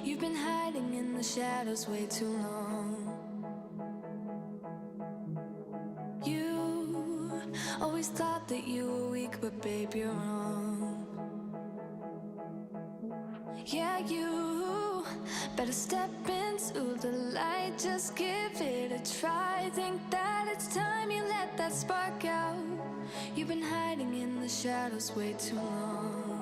You've been hiding in the shadows way too long. You always thought that you were weak, but babe, you're wrong. Yeah, you better step into the light, just give it a try. Think that it's time you let that spark out. You've been hiding in the shadows way too long.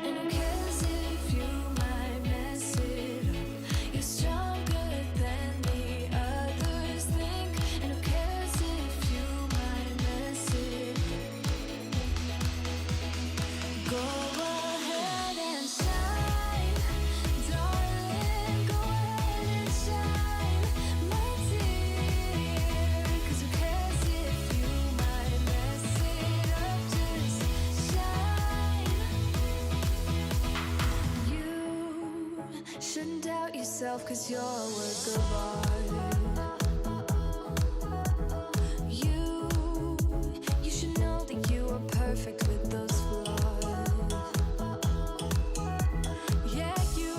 And who cares if you might mess it up? You're stronger than the others think. And who cares if you might mess it up? Go ahead and shine, darling. Go ahead and shine, my dear. 'Cause who cares if you might mess it up? Just shine. You shouldn't doubt yourself, 'cause you're a work of art. You should know that you are perfect with those flaws. Yeah, you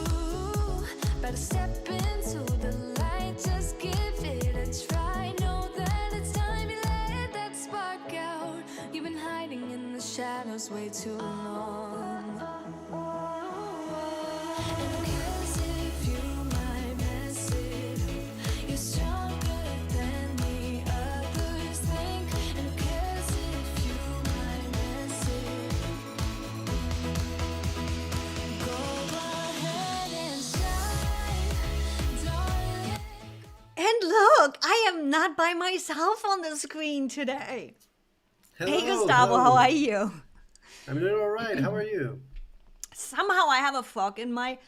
better step into the light, just give it a try. Know that it's time you let that spark out. You've been hiding in the shadows way too long. And who cares if you might mess it up? You're stronger than the others think. And who cares if you might mess it up? Go ahead and shine, darling. And look, I am not by myself on the screen today. Hey, Hello, Gustavo, how hello. are you? I'm doing all right. How are you? Somehow I have a frog in my...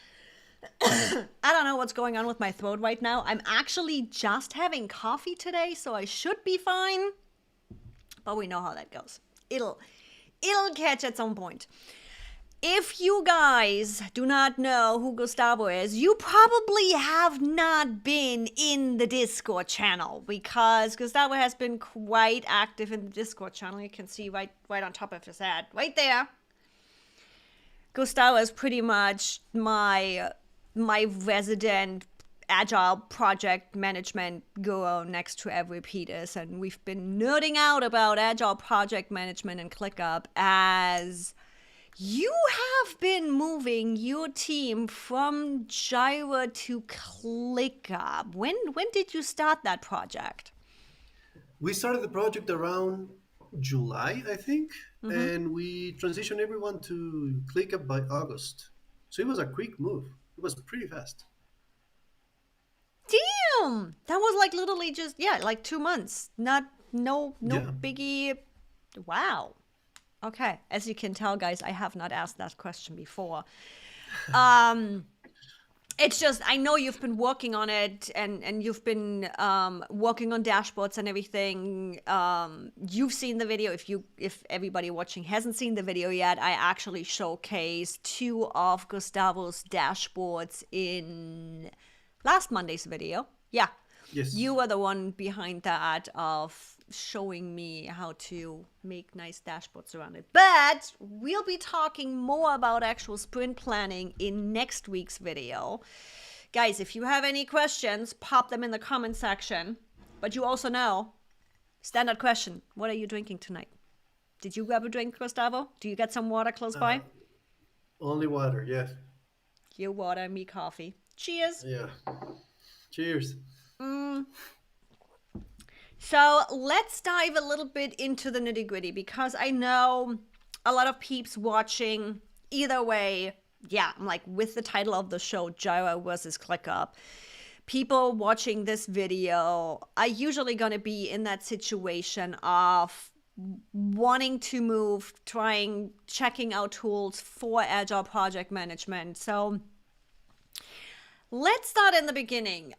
I don't know what's going on with my throat right now. I'm actually just having coffee today, so I should be fine. But we know how that goes. It'll catch at some point. If you guys do not know who Gustavo is, you probably have not been in the Discord channel, because Gustavo has been quite active in the Discord channel. You can see right on top of his head, right there. Gustavo is pretty much my resident Agile project management guru next to every Peters, and we've been nerding out about Agile project management and ClickUp as you have been moving your team from Jira to ClickUp. When did you start that project? We started the project around July, I think, and we transitioned everyone to ClickUp by August. So it was a quick move. It was pretty fast. Damn! That was like literally just, like 2 months. No Yeah. biggie. Wow. Okay. As you can tell, guys, I have not asked that question before. It's just, I know you've been working on it, and you've been working on dashboards and everything. You've seen the video. If everybody watching hasn't seen the video yet, I actually showcased 2 of Gustavo's dashboards in last Monday's video. Yeah. Yes. You were the one behind that of showing me how to make nice dashboards around it. But we'll be talking more about actual sprint planning in next week's video. Guys, if you have any questions, pop them in the comment section. But you also know, standard question, what are you drinking tonight? Did you grab a drink, Gustavo? Do you get some water close by? Only water, yes. You water, me coffee. Cheers. Yeah. Cheers. So let's dive a little bit into the nitty gritty, because I know a lot of peeps watching either way. Yeah, I'm like, with the title of the show, Jira versus ClickUp, people watching this video are usually going to be in that situation of wanting to move, checking out tools for Agile project management. So let's start in the beginning.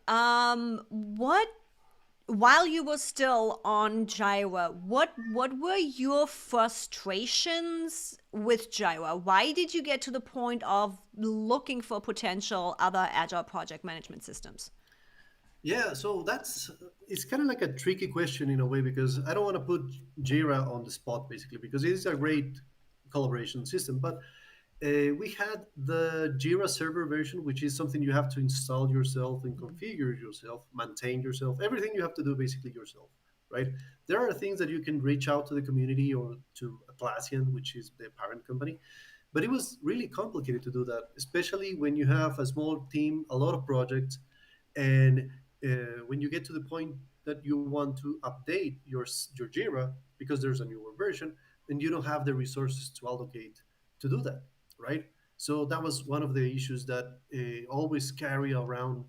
While you were still on Jira, what were your frustrations with Jira? Why did you get to the point of looking for potential other Agile project management systems? Yeah, so it's kind of like a tricky question in a way, because I don't want to put Jira on the spot, basically, because it is a great collaboration system. But We had the Jira server version, which is something you have to install yourself and configure yourself, maintain yourself, everything you have to do basically yourself, right? There are things that you can reach out to the community or to Atlassian, which is the parent company, but it was really complicated to do that, especially when you have a small team, a lot of projects, and when you get to the point that you want to update your Jira because there's a newer version, then you don't have the resources to allocate to do that, right? So that was one of the issues that always carry around,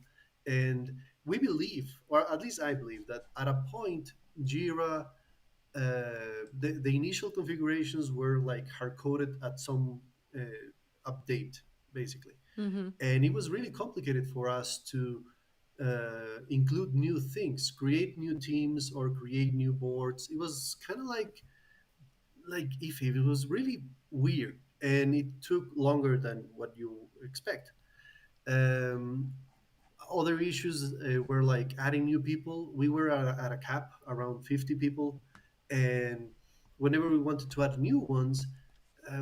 and we believe, or at least I believe, that at a point Jira, the initial configurations were like hard coded at some update, basically, and it was really complicated for us to include new things, create new teams, or create new boards. It was kind of like iffy. It was really weird, and it took longer than what you expect. Um, Other issues were like adding new people. We were at a cap around 50 people, and whenever we wanted to add new ones,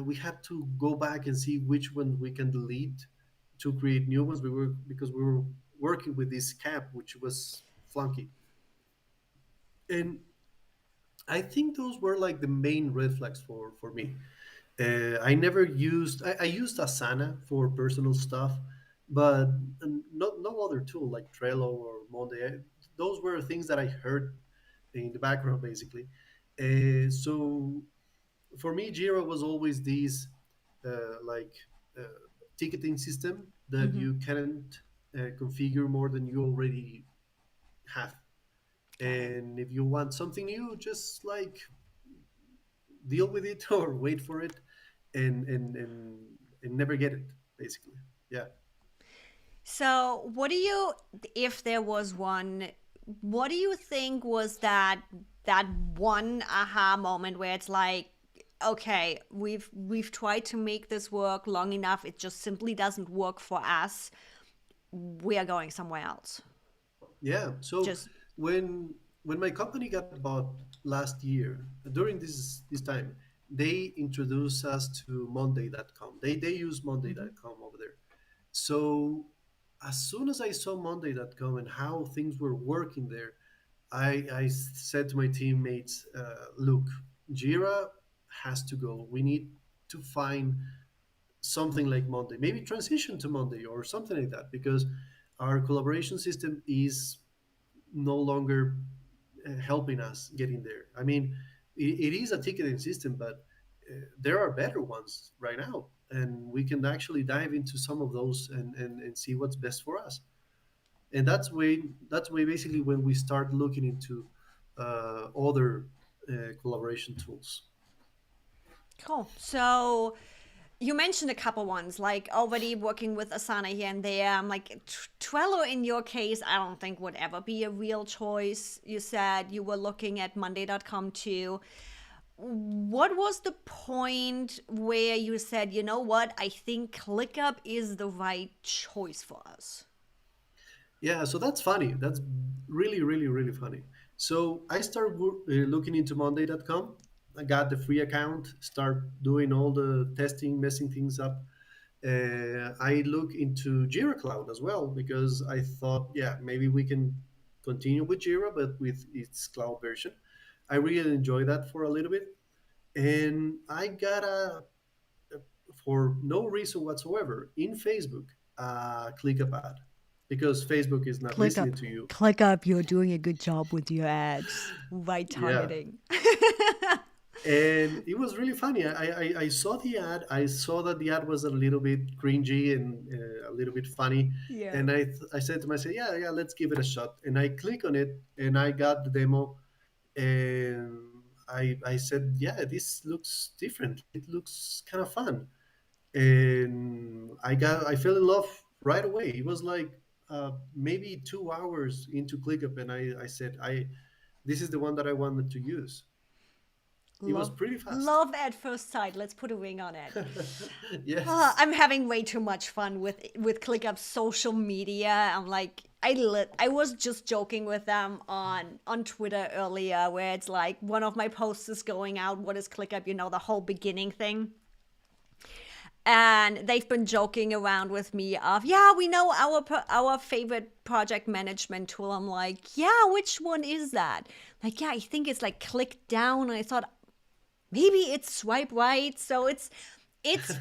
we had to go back and see which one we can delete to create new ones. We were working with this cap, which was flunky, and I think those were like the main red flags for me. I never used. I used Asana for personal stuff, but no other tool like Trello or Monday. Those were things that I heard in the background, basically. So for me, Jira was always this like uh, ticketing system that Mm-hmm. you can't configure more than you already have. Got it. And if you want something new, just like deal with it or wait for it and never get it, basically. Yeah. So, what do you, if there was one, what do you think was that one aha moment where it's like, okay, we've tried to make this work long enough, it just simply doesn't work for us. We are going somewhere else. Yeah. So Just when my company got bought last year, during this time, they introduced us to Monday.com. They use Mhm. Monday.com over there. So as soon as I saw Monday.com and how things were working there, I said to my teammates, look, Jira has to go. We need to find something like Monday, maybe transition to Monday or something like that, because our collaboration system is no longer helping us getting there. I mean, it is a ticketing system, but there are better ones right now, and we can actually dive into some of those and see what's best for us. And that's way basically when we start looking into other collaboration tools. cool. So, you mentioned a couple ones, like already working with Asana here and there. I'm like, Trello in your case, I don't think would ever be a real choice. You said you were looking at Monday.com too. What was the point where you said, you know what, I think ClickUp is the right choice for us? Yeah, so that's funny. That's really, really, really funny. So I started looking into Monday.com. I got the free account, start doing all the testing, messing things up. I look into Jira Cloud as well because I thought, yeah, maybe we can continue with Jira, but with its cloud version. I really enjoyed that for a little bit. And I got for no reason whatsoever, in Facebook, ClickUp ad because Facebook is not ClickUp. listening to you. ClickUp, you're doing a good job with your ads. Right Yeah. targeting. And it was really funny. I saw the ad. I saw that the ad was a little bit cringy and a little bit funny. Yeah. And I said to myself, yeah, yeah, let's give it a shot. And I click on it and I got the demo. And I said, yeah, this looks different. It looks kind of fun. And I fell in love right away. It was like maybe 2 hours into ClickUp, and I said, I this is the one that I wanted to use. It was Love, pretty fast. love at first sight. Let's put a ring on it. Yes. I'm having way too much fun with ClickUp social media. I'm like, I was just joking with them on Twitter earlier, where it's like one of my posts is going out. What is ClickUp? You know, the whole beginning thing. And they've been joking around with me of, yeah, we know our favorite project management tool. I'm like, yeah, which one is that? Like, yeah, I think it's like click down. And I thought maybe it's swipe right. So it's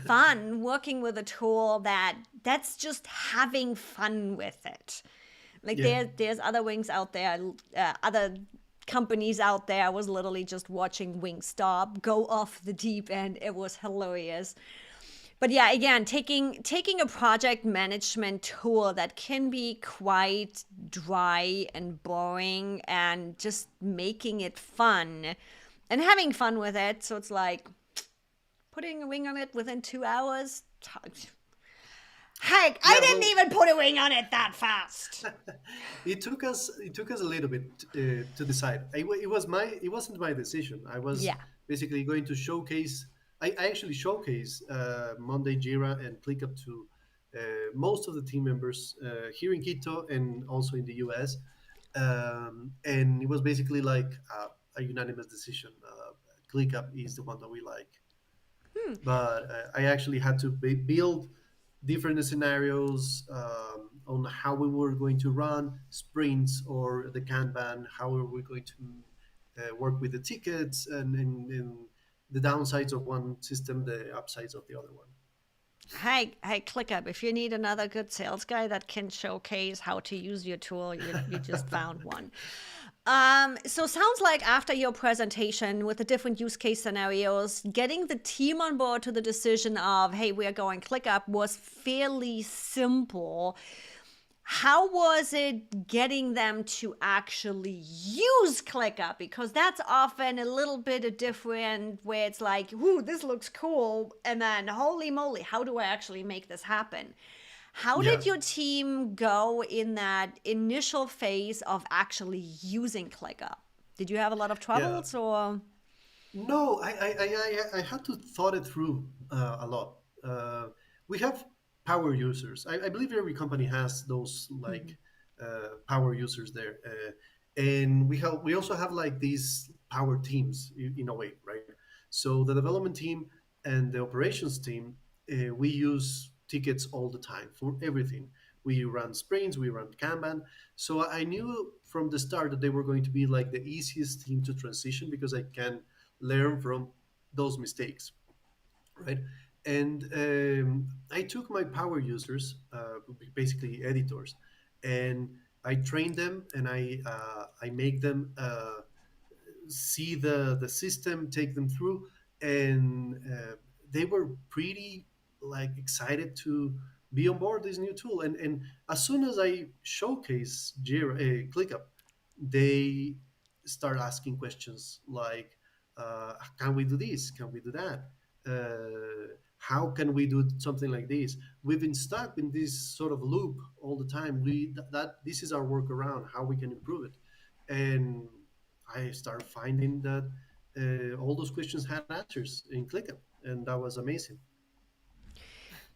fun working with a tool that's just having fun with it. Like Yeah. there's other wings out there, other companies out there. I was literally just watching Wingstop go off the deep end. It was hilarious. But yeah, again, taking a project management tool that can be quite dry and boring and just making it fun and having fun with it. So it's like putting a wing on it within 2 hours. Heck, I Yeah, didn't well, even put a wing on it that fast. it took us a little bit to decide. It wasn't my decision. I was Yeah. basically going to showcase. I actually showcase Monday Jira and ClickUp to most of the team members here in Quito and also in the US. And it was basically like a unanimous decision. ClickUp is the one that we like. But I actually had to build different scenarios on how we were going to run sprints or the Kanban, how we were going to work with the tickets, and the downsides of one system, the upsides of the other one. Hey, ClickUp, if you need another good sales guy that can showcase how to use your tool, you just found one. So sounds like after your presentation with the different use case scenarios, getting the team on board to the decision of, hey, we're going ClickUp was fairly simple. How was it getting them to actually use ClickUp? Because that's often a little bit of different where it's like, ooh, this looks cool. And then, holy moly, how do I actually make this happen? How Yeah. did your team go in that initial phase of actually using ClickUp? Did you have a lot of Yeah. troubles or? No, I had to thought it through a lot. We have power users. I believe every company has those like power users there, and we also have like these power teams in a way, right? So the development team and the operations team, we use tickets all the time for everything. We run sprints, we run Kanban. So I knew from the start that they were going to be like the easiest team to transition because I can learn from those mistakes, right? And I took my power users, basically editors, and I trained them and I make them see the system, take them through, and they were pretty like excited to be on board this new tool. And as soon as I showcase Jira, ClickUp, they start asking questions like, "Can we do this? Can we do that? How can we do something like this?" We've been stuck in this sort of loop all the time. That this is our workaround, how we can improve it, and I started finding that all those questions had answers in ClickUp, and that was amazing.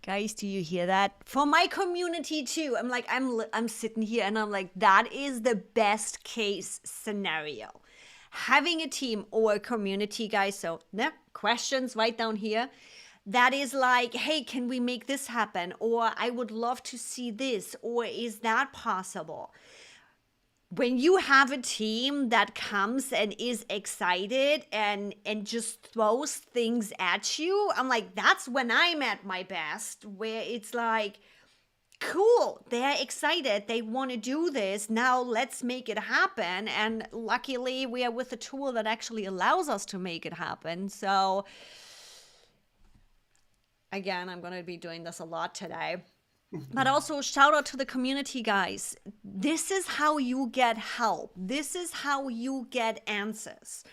Guys, do you hear that? For my community too. I'm like, I'm sitting here and I'm like, that is the best case scenario. Having a team or a community, guys. So, yeah, questions right down here. That is like, hey, can we make this happen? Or I would love to see this. Or is that possible? When you have a team that comes and is excited and just throws things at you, I'm like, that's when I'm at my best, where it's like, cool, they're excited, they want to do this, now let's make it happen. And luckily we are with a tool that actually allows us to make it happen. So again, I'm going to be doing this a lot today. But also, shout out to the community, guys. This is how you get help. This is how you get answers.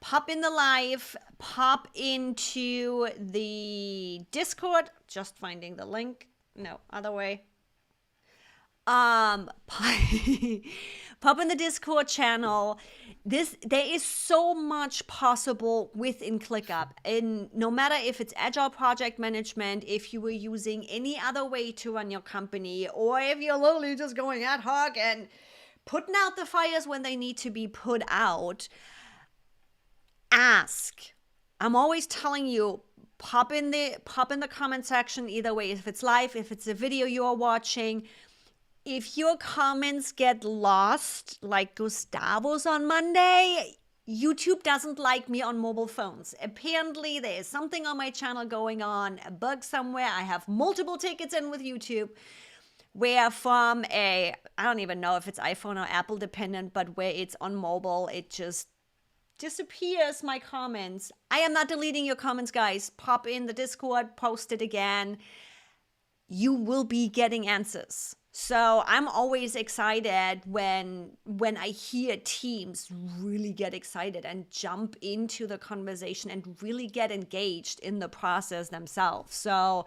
Pop in the live, pop into the Discord. Just finding the link. No, other way. Pop in the Discord channel. There is so much possible within ClickUp, and no matter if it's agile project management, if you were using any other way to run your company, or if you're literally just going ad hoc and putting out the fires when they need to be put out, ask. I'm always telling you, pop in the comment section either way, if it's live, if it's a video you are watching. If your comments get lost like Gustavo's on Monday, YouTube doesn't like me on mobile phones. Apparently there is something on my channel going on, a bug somewhere. I have multiple tickets in with YouTube where from I don't even know if it's iPhone or Apple dependent, but where it's on mobile, it just disappears my comments. I am not deleting your comments, guys. Pop in the Discord, post it again. You will be getting answers. So I'm always excited when I hear teams really get excited and jump into the conversation and really get engaged in the process themselves. So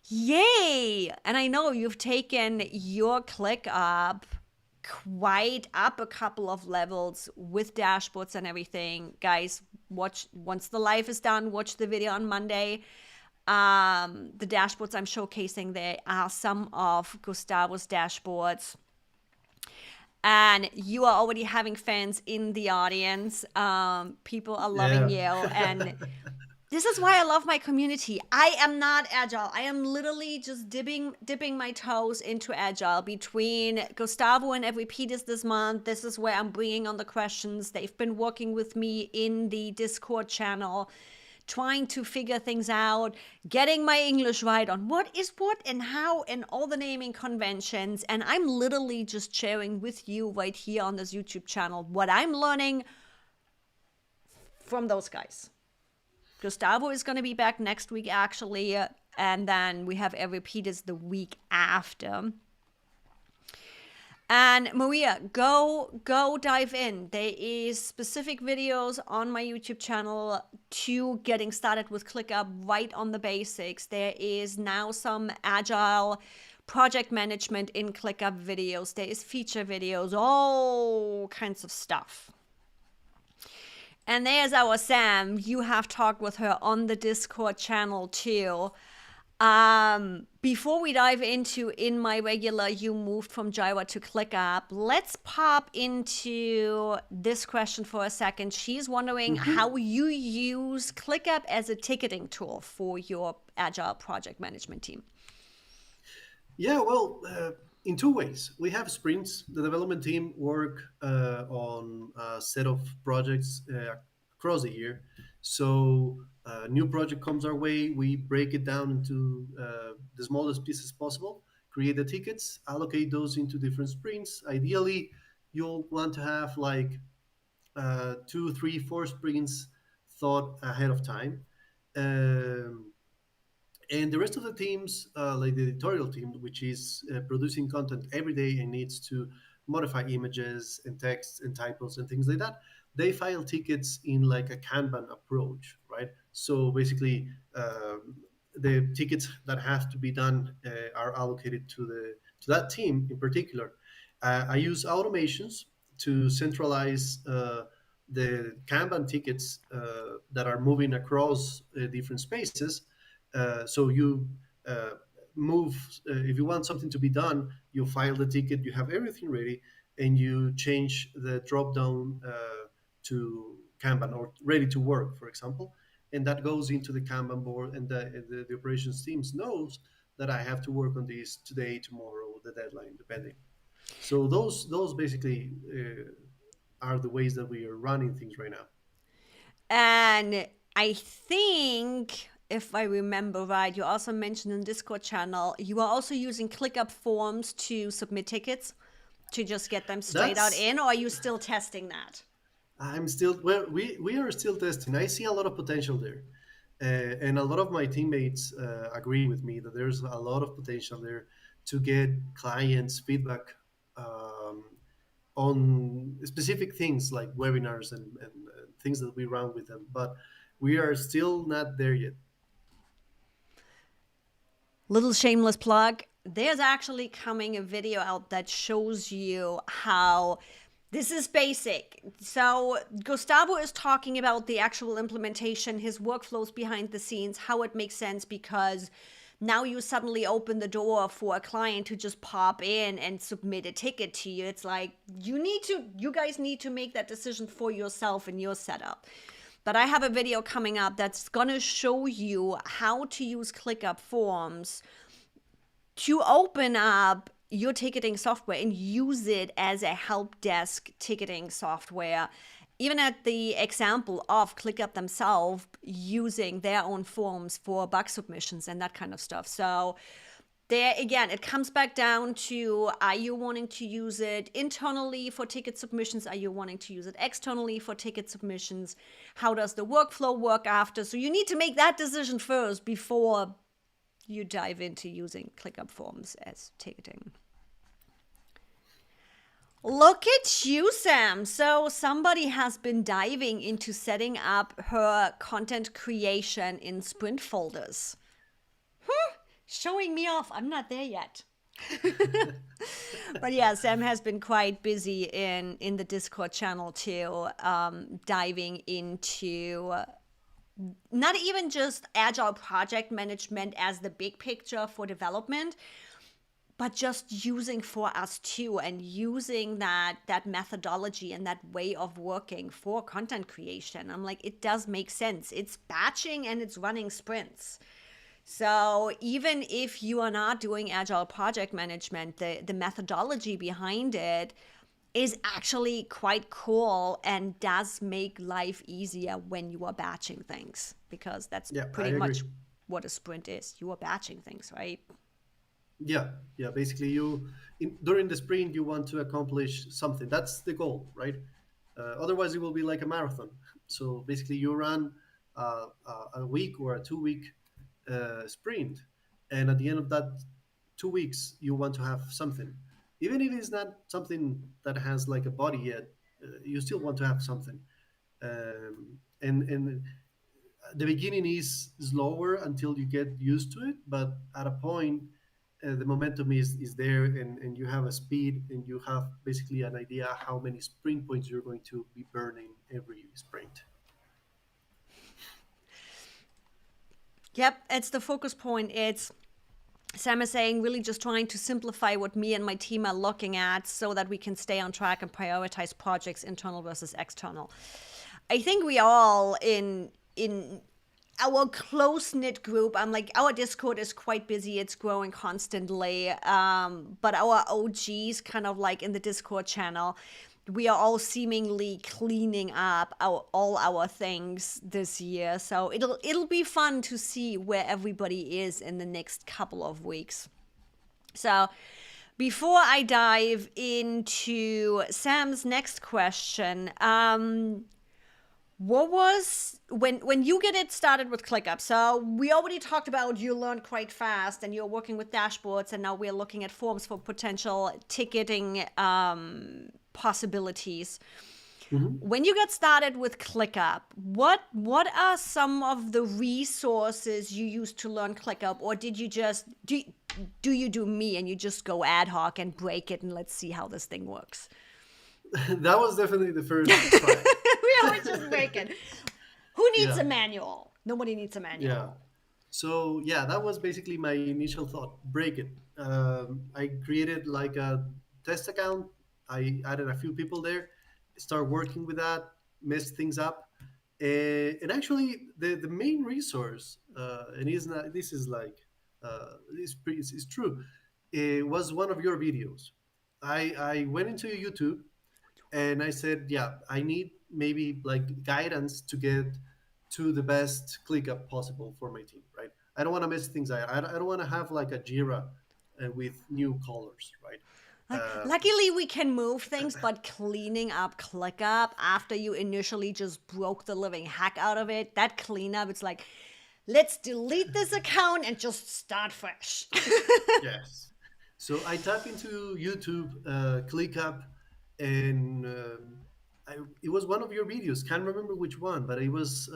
yay! And I know you've taken your ClickUp quite up a couple of levels with dashboards and everything. Guys, watch once the live is done, watch the video on Monday. The dashboards I'm showcasing there are some of Gustavo's dashboards. And you are already having fans in the audience. People are loving you. And this is why I love my community. I am not Agile. I am literally just dipping my toes into Agile. Between Gustavo and Evripides this month, this is where I'm bringing on the questions. They've been working with me in the Discord channel, trying to figure things out, getting my English right on what is what and how and all the naming conventions. And I'm literally just sharing with you right here on this YouTube channel what I'm learning from those guys. Gustavo is going to be back next week, actually. And then we have Evripides the week after. And Maria, go dive in. There is specific videos on my YouTube channel to getting started with ClickUp right on the basics. There is now some Agile project management in ClickUp videos. There is feature videos, all kinds of stuff. And there's our Sam. You have talked with her on the Discord channel too. Before we dive into in my regular, you moved from Jira to ClickUp. Let's pop into this question for a second. She's wondering how you use ClickUp as a ticketing tool for your Agile project management team. Yeah, well, in two ways. We have sprints. The development team work on a set of projects across the year. So a new project comes our way, we break it down into the smallest pieces possible, create the tickets, allocate those into different sprints. Ideally, you'll want to have like 2, 3, 4 sprints thought ahead of time. And the rest of the teams, like the editorial team, which is producing content every day and needs to modify images and texts and typos and things like that, they file tickets in like a Kanban approach, right? So basically, the tickets that have to be done are allocated to that team in particular. I use automations to centralize the Kanban tickets that are moving across different spaces. So you move, if you want something to be done, you file the ticket, you have everything ready, and you change the drop down to Kanban or ready to work, for example. And that goes into the Kanban board, and the operations teams knows that I have to work on this today, tomorrow, the deadline, depending. So those basically are the ways that we are running things right now. And I think, if I remember right, you also mentioned in the Discord channel, you are also using ClickUp forms to submit tickets to just get them straight out in, or are you still testing that? I'm still, well, we are still testing. I see a lot of potential there. And a lot of my teammates agree with me that there's a lot of potential there to get clients' feedback on specific things like webinars and things that we run with them. But we are still not there yet. Little shameless plug. There's actually coming a video out that shows you how this is basic. So Gustavo is talking about the actual implementation, his workflows behind the scenes, how it makes sense, because now you suddenly open the door for a client to just pop in and submit a ticket to you. It's like you guys need to make that decision for yourself in your setup. But I have a video coming up that's going to show you how to use ClickUp Forms to open up your ticketing software and use it as a help desk ticketing software. Even at the example of ClickUp themselves using their own forms for bug submissions and that kind of stuff. So there again, it comes back down to, are you wanting to use it internally for ticket submissions? Are you wanting to use it externally for ticket submissions? How does the workflow work after? So you need to make that decision first before you dive into using ClickUp Forms as ticketing. Look at you, Sam. So somebody has been diving into setting up her content creation in sprint folders. Showing me off. I'm not there yet. But yeah, Sam has been quite busy in the Discord channel too, diving into not even just agile project management as the big picture for development, but just using for us too, and using that methodology and that way of working for content creation. I'm like, it does make sense. It's batching and it's running sprints. So even if you are not doing agile project management, the methodology behind it is actually quite cool and does make life easier when you are batching things, because that's pretty much what a sprint is. You are batching things, right? Yeah, yeah. Basically, during the sprint, you want to accomplish something. That's the goal, right? Otherwise, it will be like a marathon. So basically, you run a week or a 2 week sprint, and at the end of that 2 weeks, you want to have something. Even if it's not something that has like a body yet, you still want to have something. And the beginning is slower until you get used to it, but at a point the momentum is there, and you have a speed, and you have basically an idea how many sprint points you're going to be burning every sprint. Yep, it's the focus point. It's, Sam is saying, really just trying to simplify what me and my team are looking at so that we can stay on track and prioritize projects internal versus external. I think we all in our close-knit group, I'm like, our Discord is quite busy. It's growing constantly. But our OGs kind of like in the Discord channel, we are all seemingly cleaning up all our things this year. So it'll be fun to see where everybody is in the next couple of weeks. So before I dive into Sam's next question, what was when you get it started with ClickUp? So we already talked about you learned quite fast and you're working with dashboards, and now we're looking at forms for potential ticketing possibilities. Mm-hmm. When you get started with ClickUp, what are some of the resources you used to learn ClickUp, or did you just do you do me and you just go ad hoc and break it and let's see how this thing works? That was definitely the first try. We always just break it. Who needs Yeah. a manual? Nobody needs a manual. Yeah. So yeah, that was basically my initial thought. Break it. I created like a test account. I added a few people there, start working with that, mess things up, and actually the main resource, and is not this is like it's true. It was one of your videos. I went into YouTube and I said, yeah, I need maybe like guidance to get to the best ClickUp possible for my team, right? I don't want to mess things up. I don't want to have like a Jira with new colors, right? Luckily, we can move things, but cleaning up ClickUp after you initially just broke the living heck out of it, that cleanup, it's like, let's delete this account and just start fresh. Yes. So I typed into YouTube ClickUp, and it was one of your videos. Can't remember which one, but it was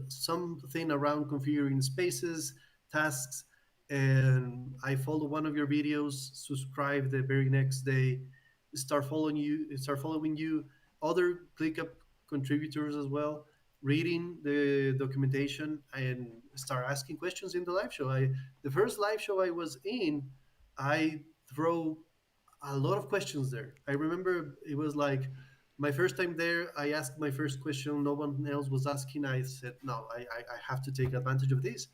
something around configuring spaces, tasks, and I followed one of your videos. Subscribe the very next day. Start following you. Other ClickUp contributors as well. Reading the documentation and start asking questions in the live show. The first live show I was in, I throw a lot of questions there. I remember it was like My first time there, I asked my first question. No one else was asking. I said, no, I have to take advantage of this.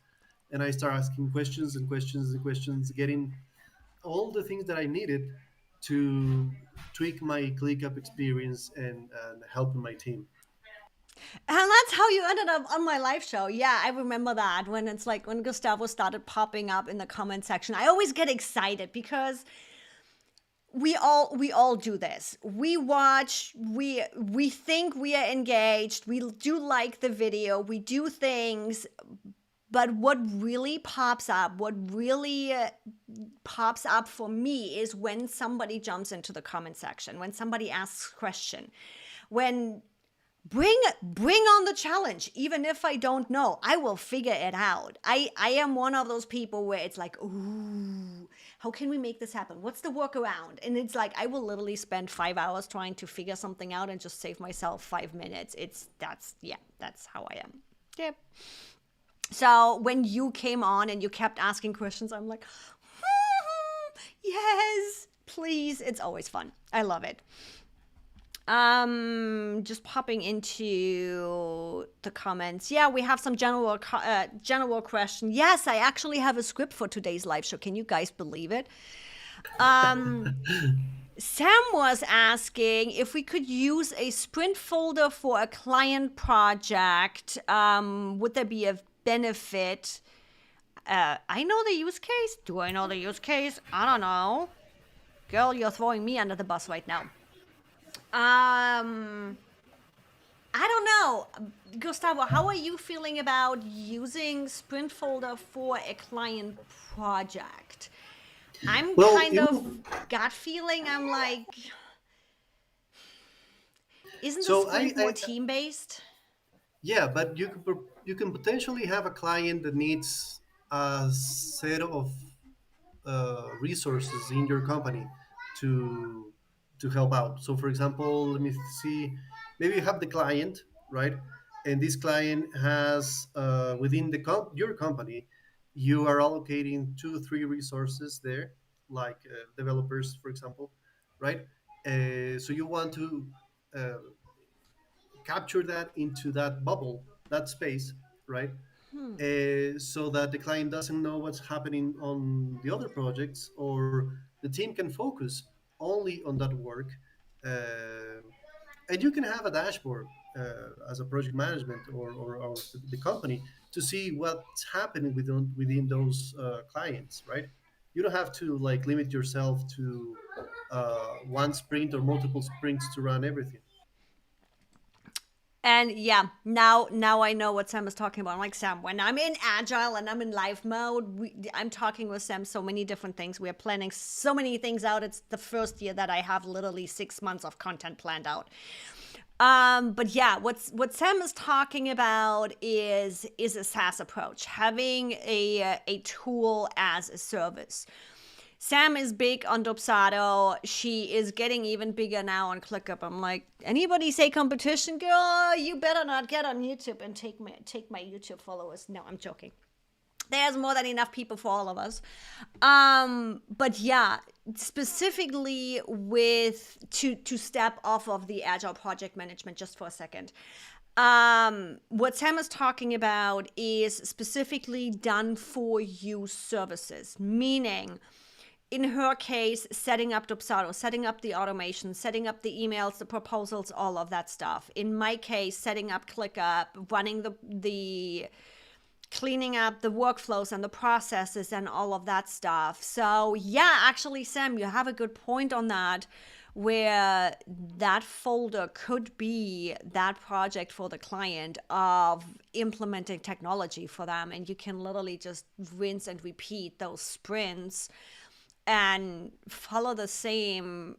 And I start asking questions and questions and questions, getting all the things that I needed to tweak my ClickUp experience and help my team. And that's how you ended up on my live show. Yeah, I remember that when it's like when Gustavo started popping up in the comment section. I always get excited because we all do this. We watch, we think we are engaged, we do like the video, we do things, but what really pops up, what really pops up for me is when somebody jumps into the comment section, when somebody asks a question, when bring on the challenge. Even if I don't know, I will figure it out. I am one of those people where it's like, ooh, how can we make this happen? What's the workaround? And it's like I will literally spend 5 hours trying to figure something out and just save myself 5 minutes. That's how I am. Yep. So when you came on and you kept asking questions, I'm like, yes, please. It's always fun. I love it. Just popping into the comments. Yeah, we have some general question. Yes, I actually have a script for today's live show. Can you guys believe it? Sam was asking if we could use a sprint folder for a client project. Would there be a benefit? I know the use case. Do I know the use case? I don't know. Girl, you're throwing me under the bus right now. I don't know. Gustavo, how are you feeling about using Sprint Folder for a client project? I'm Well, kind of gut feeling. I'm like, isn't the so Sprint more team based? yeah, but you can potentially have a client that needs a set of resources in your company to to help out. So, for example, let me see. Maybe you have the client, right? And this client has within your company, you are allocating 2 3 resources there, like developers, for example, right? So you want to uh, capture that into that bubble, that space, right? So that the client doesn't know what's happening on the other projects, or the team can focus only on that work. Uh, and you can have a dashboard as a project management or the company to see what's happening within those clients, right? You don't have to like limit yourself to one sprint or multiple sprints to run everything. And yeah, now I know what Sam is talking about. I'm like, Sam, when I'm in Agile and I'm in live mode, I'm talking with Sam so many different things. We are planning so many things out. It's the first year that I have literally 6 months of content planned out. But yeah, what Sam is talking about is a SaaS approach, having a tool as a service. Sam is big on Dopsado. She is getting even bigger now on ClickUp. I'm like, anybody say competition, girl? You better not get on YouTube and take my YouTube followers. No, I'm joking. There's more than enough people for all of us. But yeah, specifically with to step off of the Agile project management just for a second. What Sam is talking about is specifically done for you services, meaning in her case, setting up Dopsado, setting up the automation, setting up the emails, the proposals, all of that stuff. In my case, setting up ClickUp, running the cleaning up the workflows and the processes and all of that stuff. So yeah, actually, Sam, you have a good point on that, where that folder could be that project for the client of implementing technology for them. And you can literally just rinse and repeat those sprints and follow the same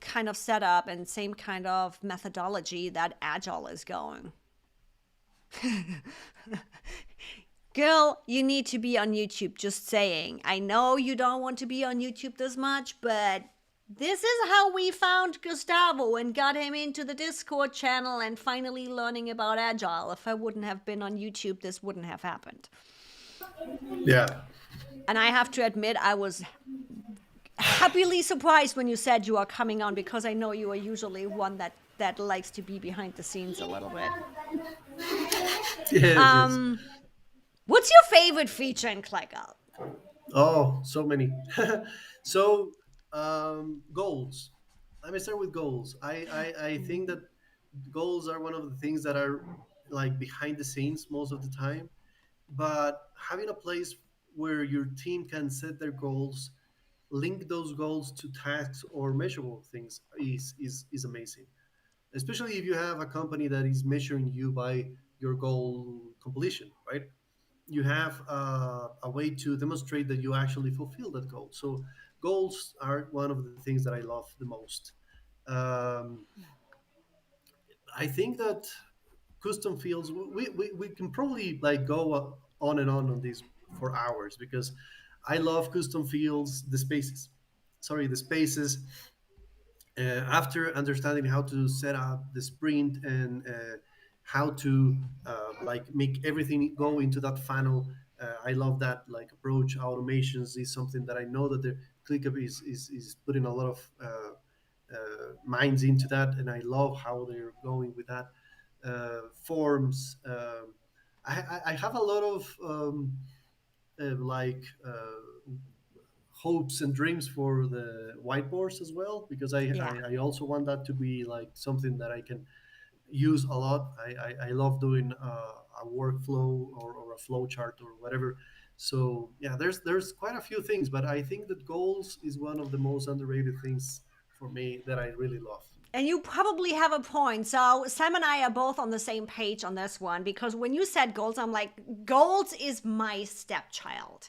kind of setup and same kind of methodology that Agile is going. Girl, you need to be on YouTube, just saying. I know you don't want to be on YouTube this much, but this is how we found Gustavo and got him into the Discord channel and finally learning about Agile. If I wouldn't have been on YouTube, this wouldn't have happened. Yeah. And I have to admit, I was happily surprised when you said you are coming on, because I know you are usually one that that likes to be behind the scenes a little bit. Yes, yes. What's your favorite feature in ClickUp? Oh, so many. So, goals. Let me start with goals. I think that goals are one of the things that are like behind the scenes most of the time. But having a place where your team can set their goals, link those goals to tasks or measurable things is amazing. Especially if you have a company that is measuring you by your goal completion, right? You have a way to demonstrate that you actually fulfill that goal. So goals are one of the things that I love the most. Um, I think that custom fields, we can probably like go on and on this for hours because I love custom fields, the spaces. Sorry, the spaces after understanding how to set up the sprint and how to like make everything go into that funnel. I love that like approach. Automations is something that I know that the ClickUp is putting a lot of minds into that, and I love how they're going with that. Forms. I have a lot of like hopes and dreams for the whiteboards as well because Yeah. I also want that to be like something that I can use a lot. I love doing a workflow or a flow chart or whatever. So yeah, there's quite a few things, but I think that goals is one of the most underrated things for me that I really love. And you probably have a point. So Sam and I are both on the same page on this one because when you said goals, I'm like, goals is my stepchild.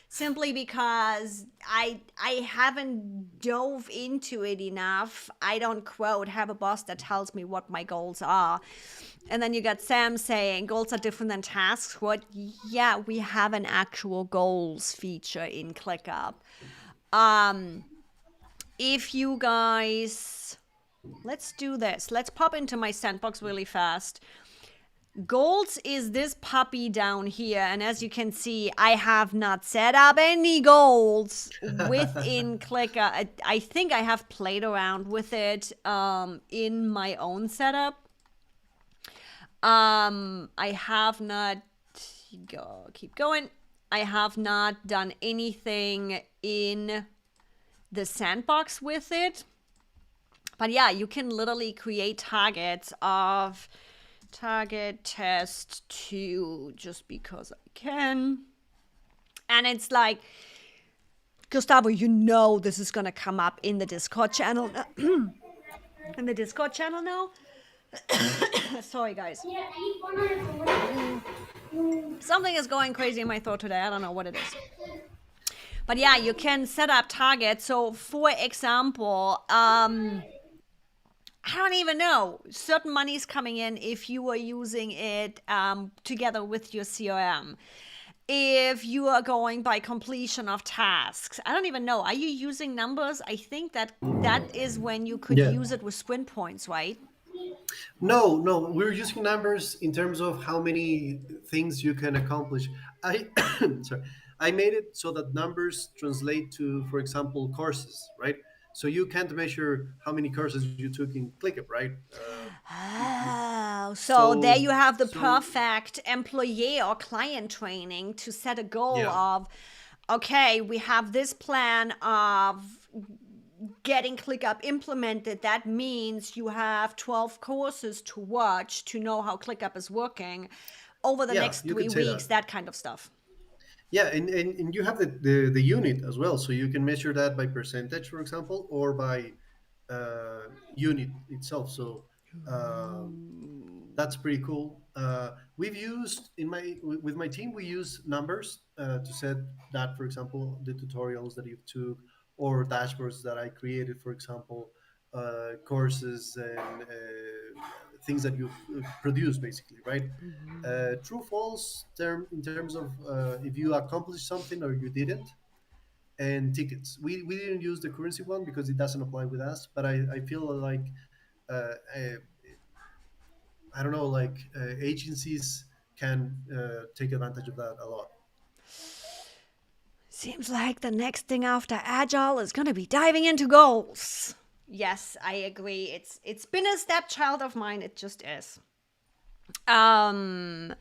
Simply because I haven't dove into it enough. I don't quote have a boss that tells me what my goals are. And then you got Sam saying goals are different than tasks. What? Yeah, we have an actual goals feature in ClickUp. If you guys, let's do this. Let's pop into my sandbox really fast. Goals is this puppy down here. And as you can see, I have not set up any goals within ClickUp. I think I have played around with it in my own setup. I have not, keep going. I have not done anything in the sandbox with it. But yeah, you can literally create targets of target test 2 just because I can. And it's like, Gustavo, you know this is going to come up in the Discord channel. In the Discord channel now. Sorry, guys. Something is going crazy in my throat today. I don't know what it is. But yeah, you can set up targets. So, for example, I don't even know. Certain money is coming in if you are using it together with your CRM. If you are going by completion of tasks, I don't even know. Are you using numbers? I think that is when you could Yeah. use it with sprint points, right? No, no, we're using numbers in terms of how many things you can accomplish. I sorry, I made it so that numbers translate to, for example, courses, right? So you can't measure how many courses you took in ClickUp, right? Oh, so there you So, have the so perfect employee or client training to set a goal yeah, of, okay, we have this plan of getting ClickUp implemented. That means you have 12 courses to watch to know how ClickUp is working over the yeah, next you three could say weeks, that. that kind of stuff. Yeah, and you have the unit as well, so you can measure that by percentage, for example, or by unit itself. So that's pretty cool. We've used with my team, we use numbers to set that, for example, the tutorials that you took or dashboards that I created, for example, courses and things that you produce, basically, right? True false term in terms of if you accomplished something or you didn't, and tickets. We didn't use the currency one because it doesn't apply with us, but I feel like uh, uh, I don't know, like agencies can take advantage of that a lot. Seems like the next thing after Agile is going to be diving into goals. Yes, I agree. It's been a stepchild of mine. It just is. Um,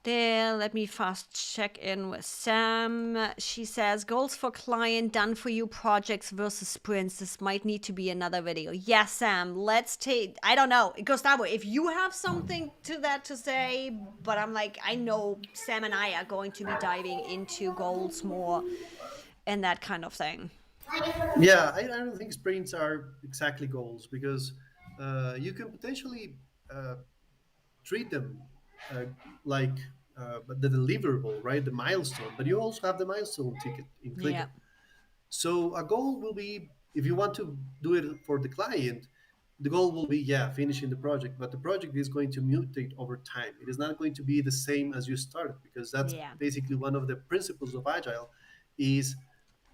There, let me fast check in with Sam. She says goals for client, done for you projects versus sprints. This might need to be another video. Yes, Sam, let's take, I don't know, Gustavo, if you have something to that to say, but I'm like, I know Sam and I are going to be diving into goals more and that kind of thing. Yeah, I don't think sprints are exactly goals because you can potentially treat them uh, like the deliverable, right? The milestone, but you also have the milestone ticket in Yeah. ClickUp. So a goal will be, if you want to do it for the client, the goal will be, yeah, finishing the project, but the project is going to mutate over time. It is not going to be the same as you started because that's Yeah. basically one of the principles of Agile is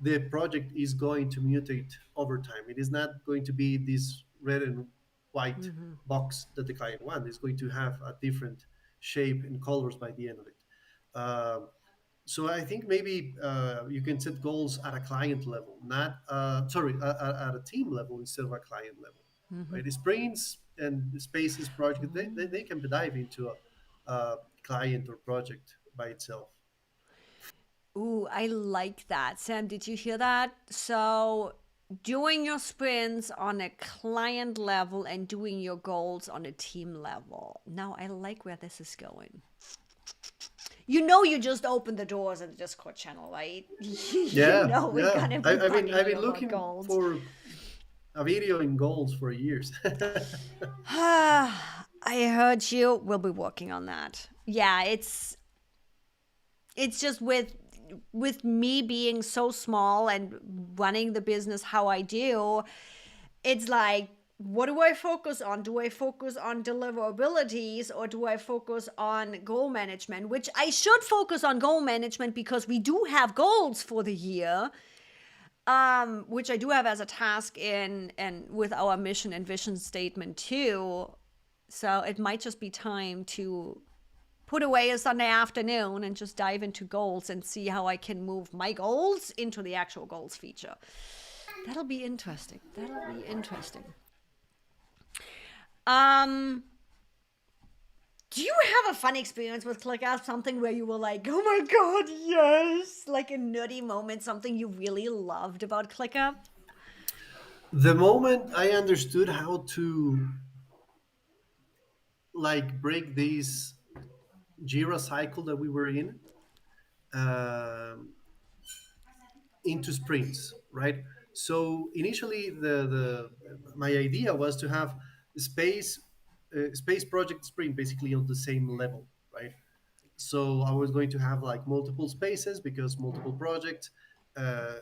the project is going to mutate over time. It is not going to be this red and white box that the client wants. It's going to have a different shape and colors by the end of it. Um, so I think maybe you can set goals at a client level, not at a team level instead of a client level. Right? The sprints and the spaces project they can dive into a client or project by itself. Ooh, I like that. Sam, did you hear that? So, doing your sprints on a client level and doing your goals on a team level. Now, I like where this is going. You know, you just opened the doors in the Discord channel, right? You Yeah, know, we're yeah. gonna be I've bugging you been about looking goals. for a video in goals for years. I heard you. We'll be working on that. Yeah, it's just with me being so small and running the business how I do, it's like, what do I focus on? Do I focus on deliverabilities or do I focus on goal management? Which I should focus on goal management because we do have goals for the year, which I do have as a task in and with our mission and vision statement too. So it might just be time to put away a Sunday afternoon and just dive into goals and see how I can move my goals into the actual goals feature. That'll be interesting. That'll be interesting. Um, do you have a fun experience with ClickUp? Something where you were like, oh my god, yes! Like a nerdy moment, something you really loved about ClickUp? The moment I understood how to like break this Jira cycle that we were in, um, into sprints, right? So initially, the my idea was to have space space project sprint basically on the same level, right? So I was going to have like multiple spaces because multiple projects,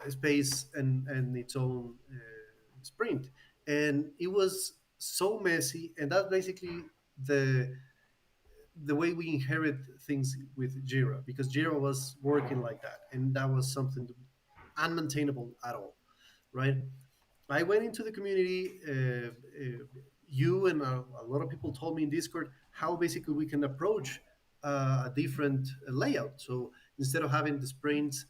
space and its own sprint, and it was so messy, and that's basically the way we inherit things with Jira because Jira was working like that, and that was something unmaintainable at all, right? I went into the community. You and a lot of people told me in Discord how basically we can approach a different layout. So instead of having the sprints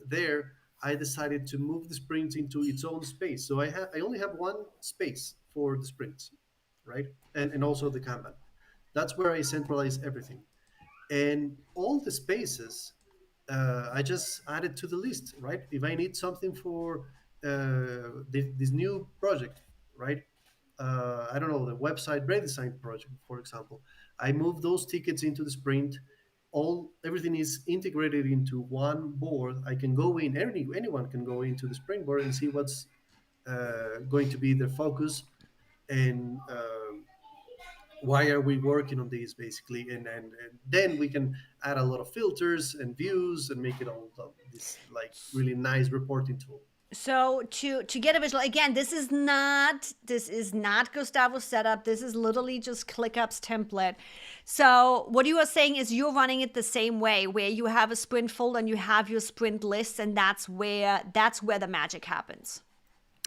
there, I decided to move the sprints into its own space. So I only have one space for the sprints, right? And also the Kanban. That's where I centralize everything. And all the spaces I just added to the list, right? If I need something for this new project, right? I don't know, the website redesign project, for example. I move those tickets into the sprint. Everything is integrated into one board. I can go in. Anyone can go into the sprint board and see what's going to be the focus and why are we working on these basically, and then we can add a lot of filters and views and make it all this like really nice reporting tool. So to get a visual again, this is not Gustavo's setup. This is literally just ClickUp's template. So what you are saying is you're running it the same way, where you have a sprint folder and you have your sprint lists, and that's where the magic happens.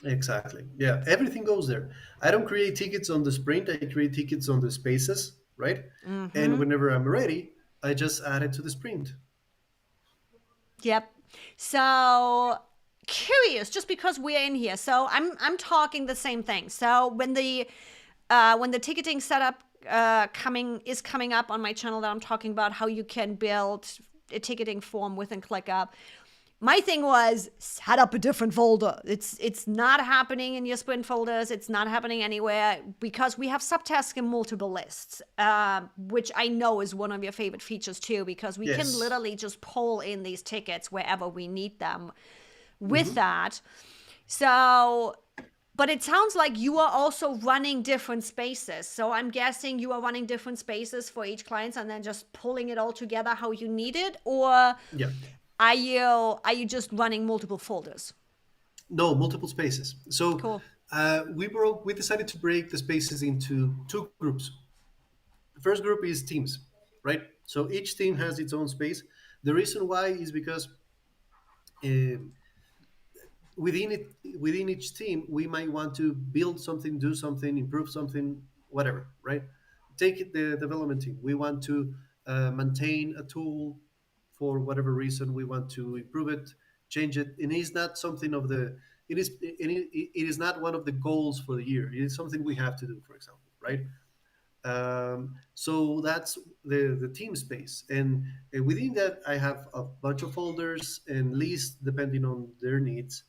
Exactly, yeah, everything goes there. I don't create tickets on the sprint, I create tickets on the spaces, right? And whenever I'm ready, I just add it to the sprint. Yep. So curious, just because we're in here. So I'm talking the same thing. So when the ticketing setup coming up on my channel, that I'm talking about how you can build a ticketing form within ClickUp. My thing was set up a different folder. It's not happening in your sprint folders. It's not happening anywhere because we have subtasks in multiple lists, which I know is one of your favorite features too, because we can literally just pull in these tickets wherever we need them with that. So, but it sounds like you are also running different spaces. So I'm guessing you are running different spaces for each client and then just pulling it all together how you need it, or Yeah. are you just running multiple folders? No, multiple spaces. So Cool. we decided to break the spaces into two groups. The first group is teams, right? So each team has its own space. The reason why is because um, within each team we might want to build something, do something, improve something, whatever, right? Take the development team. We want to maintain a tool for whatever reason. We want to improve it, change it, and it's not something of the it is not one of the goals for the year. It is something we have to do, for example, right? So that's the team space, and within that I have a bunch of folders and lists depending on their needs,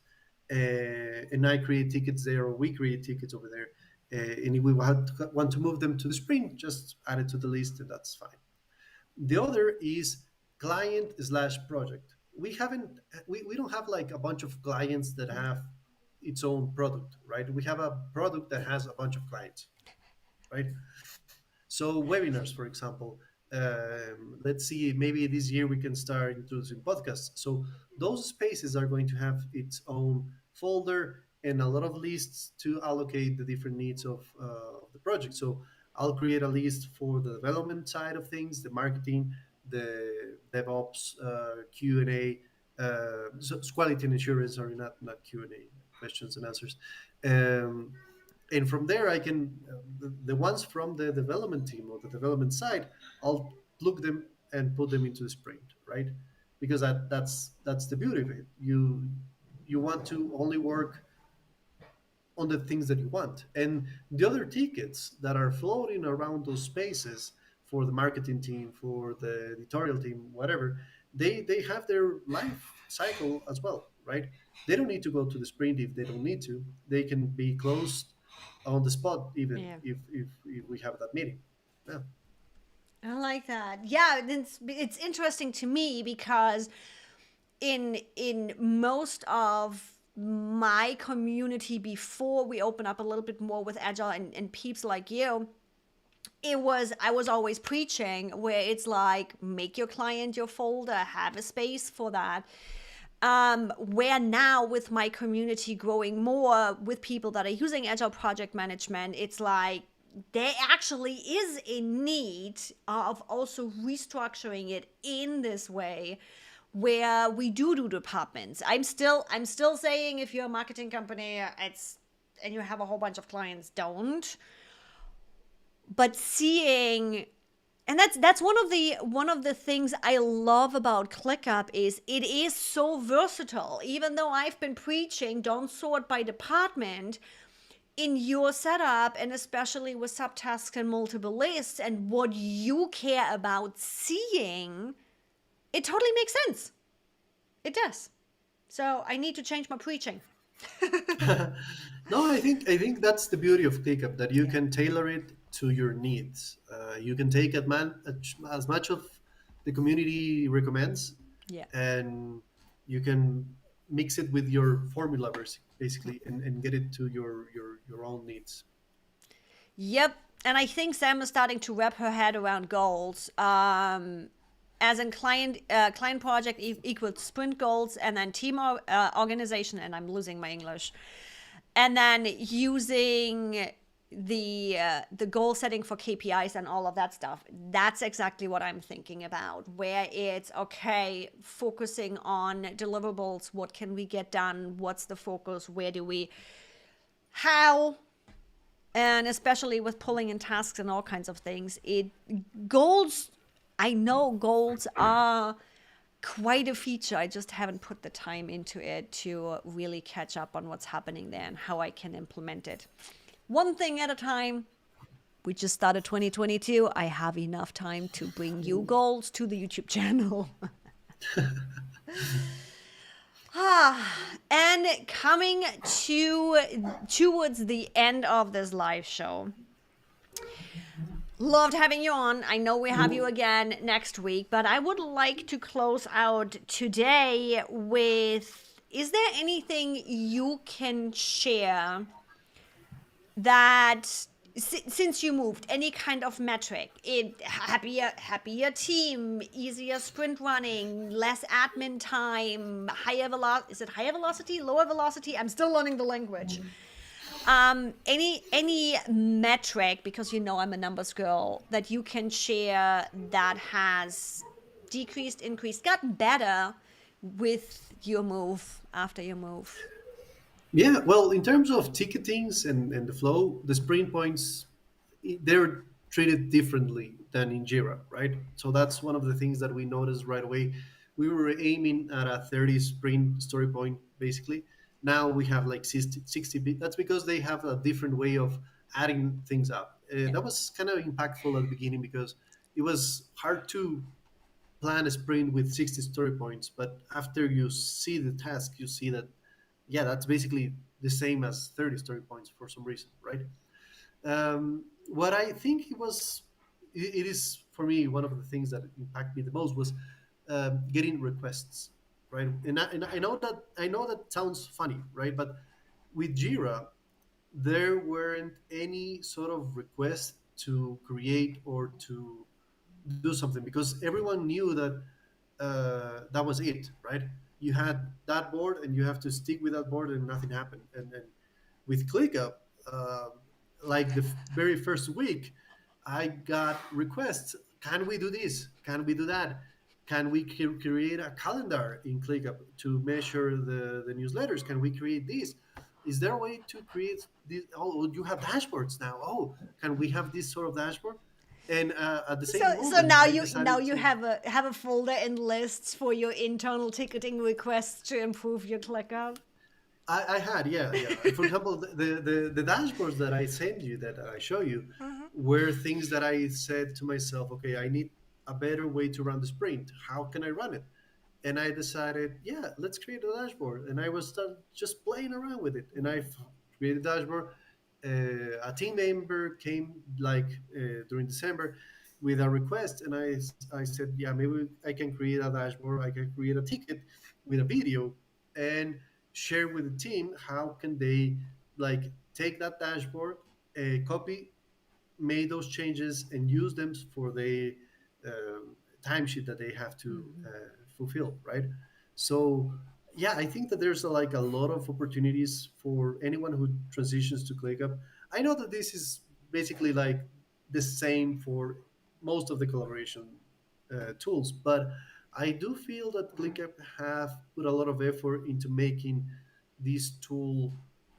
and I create tickets there, or we create tickets over there, and if we want to move them to the sprint, just add it to the list, and that's fine. The other is client slash project. We don't have like a bunch of clients that have its own product, right? We have a product that has a bunch of clients, right? So webinars, for example, let's see, maybe this year we can start introducing podcasts. So those spaces are going to have its own folder and a lot of lists to allocate the different needs of the project. So I'll create a list for the development side of things, the marketing, the DevOps, Q&A, so it's quality and assurance, sorry, not Q&A, questions and answers. Um, and from there I can the ones from the development team or the development side, I'll plug them and put them into the sprint, right? Because that's the beauty of it. You want to only work on the things that you want, and the other tickets that are floating around those spaces for the marketing team, for the editorial team, whatever, they have their life cycle as well, right? They don't need to go to the sprint if they don't need to. They can be closed on the spot, even Yeah. if we have that meeting. Yeah. I like that. Yeah, it's interesting to me because in most of my community before we open up a little bit more with Agile and peeps like you, I was always preaching where it's like make your client your folder, have a space for that. Where now with my community growing more with people that are using Agile project management, it's like there actually is a need of also restructuring it in this way where we do departments. I'm still saying if you're a marketing company, it's and you have a whole bunch of clients, don't. But seeing, and that's one of the things I love about ClickUp is it is so versatile. Even though I've been preaching don't sort by department, in your setup, and especially with subtasks and multiple lists and what you care about seeing, it totally makes sense. It does. So I need to change my preaching. No, I think that's the beauty of ClickUp, that you Yeah. can tailor it to your needs. You can take as much of the community recommends, Yeah. and you can mix it with your formula, basically, and get it to your own needs. Yep. And I think Sam is starting to wrap her head around goals. As in client project equals sprint goals, and then team organization, and I'm losing my English, and then using the goal setting for KPIs and all of that stuff. That's exactly what I'm thinking about, where it's okay, focusing on deliverables. What can we get done? What's the focus? Where do we, how, and especially with pulling in tasks and all kinds of things, goals, I know goals are quite a feature. I just haven't put the time into it to really catch up on what's happening there and how I can implement it. One thing at a time. We just started 2022. I have enough time to bring you goals to the YouTube channel. And coming towards the end of this live show. Loved having you on. I know we have you again next week, but I would like to close out today with, is there anything you can share that since you moved, any kind of metric, happier team, easier sprint running, less admin time, higher velocity, is it higher velocity, lower velocity? I'm still learning the language. Any metric, because you know I'm a numbers girl, that you can share that has decreased, increased, gotten better with your move, after your move? Yeah, well, in terms of ticketings and the flow, the sprint points, they're treated differently than in Jira, right? So that's one of the things that we noticed right away. We were aiming at a 30 sprint story point, basically. Now we have like 60. That's because they have a different way of adding things up. That was kind of impactful at the beginning because it was hard to plan a sprint with 60 story points. But after you see the task, you see that, yeah, that's basically the same as 30 story points for some reason, right? What I think it is for me one of the things that impacted me the most was getting requests, right? And I know that sounds funny, right? But with Jira, there weren't any sort of request to create or to do something because everyone knew that that was it, right? You had that board and you have to stick with that board and nothing happened. And with ClickUp, uh, like the very first week, I got requests. Can we do this? Can we do that? Can we create a calendar in ClickUp to measure the newsletters? Can we create this? Is there a way to create this? Oh, you have dashboards now. Oh, can we have this sort of dashboard? And at the same So moment, now I you decided to. have a folder and lists for your internal ticketing requests to improve your ClickUp. I had, yeah, yeah. For example, the dashboards that I send you, that I show you, were things that I said to myself, okay, I need a better way to run the sprint. How can I run it? And I decided, yeah, let's create a dashboard. And I was just playing around with it. And I created a dashboard. A team member came during December with a request, and I said, yeah, maybe I can create a dashboard. I can create a ticket with a video and share with the team how can they take that dashboard, copy, made those changes, and use them for the timesheet that they have to fulfill, right? So yeah, I think that there's a lot of opportunities for anyone who transitions to ClickUp. I know that this is basically like the same for most of the collaboration tools, but I do feel that ClickUp have put a lot of effort into making this tool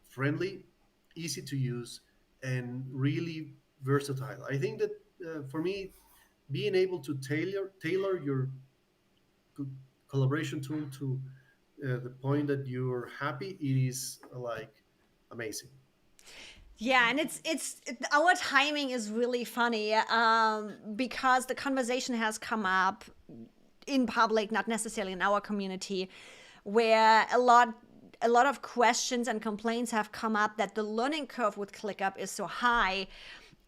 friendly, easy to use, and really versatile. I think that for me, being able to tailor your collaboration tool to the point that you're happy, it is amazing. Yeah, and our timing is really funny because the conversation has come up in public, not necessarily in our community, where a lot of questions and complaints have come up that the learning curve with ClickUp is so high.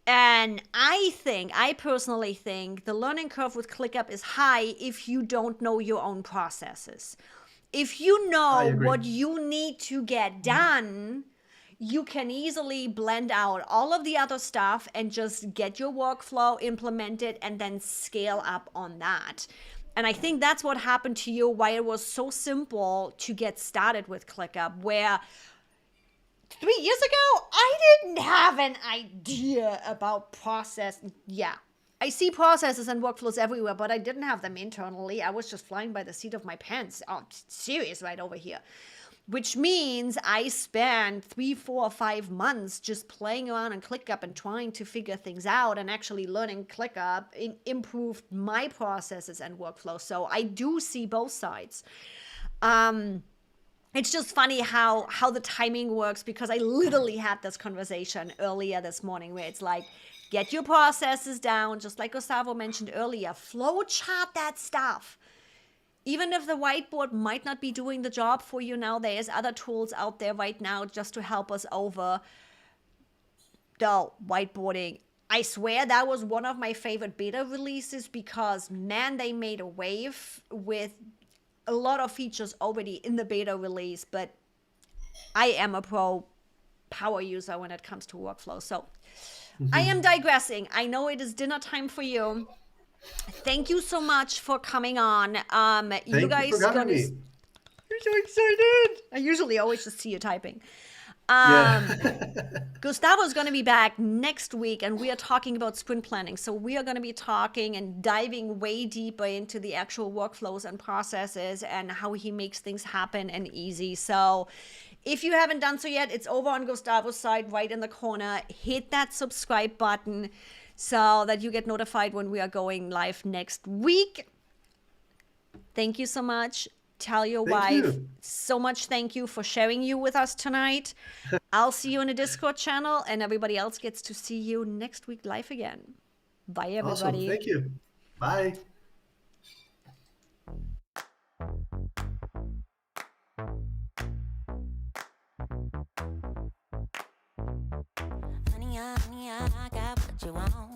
And I personally think the learning curve with ClickUp is high if you don't know your own processes. If you I know agree. what you need to get done, you can easily blend out all of the other stuff and just get your workflow implemented and then scale up on that. And I think that's what happened to you, why it was so simple to get started with ClickUp, where 3 years ago, I didn't have an idea about process. Yeah, I see processes and workflows everywhere, but I didn't have them internally. I was just flying by the seat of my pants. Oh, serious right over here. which means I spent 3, 4, 5 months just playing around in ClickUp and trying to figure things out, and actually learning ClickUp improved my processes and workflow. So I do see both sides. It's just funny how the timing works, because I literally had this conversation earlier this morning where it's like, get your processes down, just like Gustavo mentioned earlier, flow chart that stuff. Even if the whiteboard might not be doing the job for you now, there's other tools out there right now just to help us over the whiteboarding. I swear that was one of my favorite beta releases, because man, they made a wave with a lot of features already in the beta release, but I am a pro power user when it comes to workflow. So I am digressing. I know it is dinner time for you. Thank you so much for coming on. You Thank you for guys having gonna. me. I'm so excited. I usually always just see you typing. Yeah. Gustavo's going to be back next week, and we are talking about sprint planning. So we are going to be talking and diving way deeper into the actual workflows and processes and how he makes things happen and easy. So if you haven't done so yet, it's over on Gustavo's side right in the corner. Hit that subscribe button so that you get notified when we are going live next week. Thank you so much. Tell your Thank wife you. so much thank you for sharing you with us tonight. I'll see you in the Discord channel, and everybody else gets to see you next week live again. Bye, Awesome. everybody. Thank you. Bye. Honey, I got what you want.